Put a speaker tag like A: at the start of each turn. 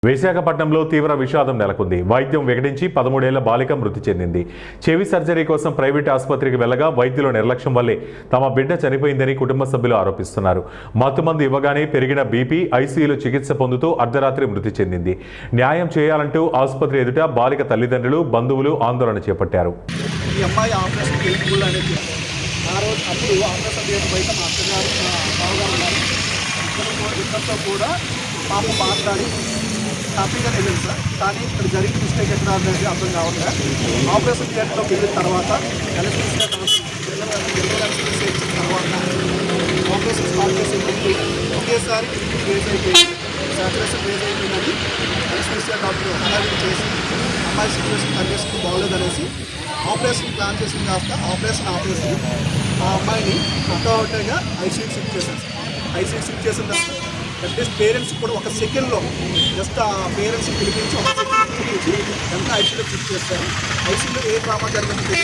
A: విశాఖపట్నంలో తీవ్ర విషాదం నెలకొంది. వైద్యం వికటించి 13 ఏళ్ల బాలిక మృతి చెందింది. చెవి సర్జరీ కోసం ప్రైవేట్ ఆసుపత్రికి వెళ్లగా వైద్యుల నిర్లక్ష్యం వల్లే తమ బిడ్డ చనిపోయిందని కుటుంబ సభ్యులు ఆరోపిస్తున్నారు. మత్తుమందు ఇవ్వగానే పెరిగిన బీపీ, ఐసీయూలో చికిత్స పొందుతూ అర్ధరాత్రి మృతి చెందింది. న్యాయం చేయాలంటూ ఆసుపత్రి ఎదుట బాలిక తల్లిదండ్రులు, బంధువులు ఆందోళన చేపట్టారు.
B: హ్యాపీగా వెళ్ళింది సార్. కానీ ఇక్కడ జరిగిన మిస్టేక్ ఎక్కడ అనేది అర్థం కావట్లేదు. ఆపరేషన్ థియేటర్లోకి వెళ్ళిన తర్వాత ఎలక్ట్రిసిటీ తర్వాత ఆపరేషన్ స్టార్ట్ చేసేటప్పుడు ఒకేసారి రేజ్ అయిపోయింది, సాచురేషన్ రేజ్ అయిపోయిందని ఎలక్ట్రిసిటీ డాక్టర్ అలాగే చేసి అమ్మాయి సిచ్యువేషన్ కండిషన్ బాగోలేదనేసి ఆపరేషన్ ప్లాన్ చేసింది కాస్త ఆపరేషన్ ఆపేసి ఆ అమ్మాయిని అక్కడగా ఐసీయూకి షిఫ్ట్ చేశారు. ఐసీయూకి షిఫ్ట్ చేసిన తర్వాత అట్లీస్ట్ పేరెంట్స్ కూడా ఒక సెకండ్లో జస్ట్ ఆ పేరెంట్స్ని పిలిపించి ఒక సెకండ్ పిలిపించి ఎంత ఐసీయూలో షిఫ్ట్ చేస్తారు. ఐసీయూలో ఏ డ్రామా జరిగింది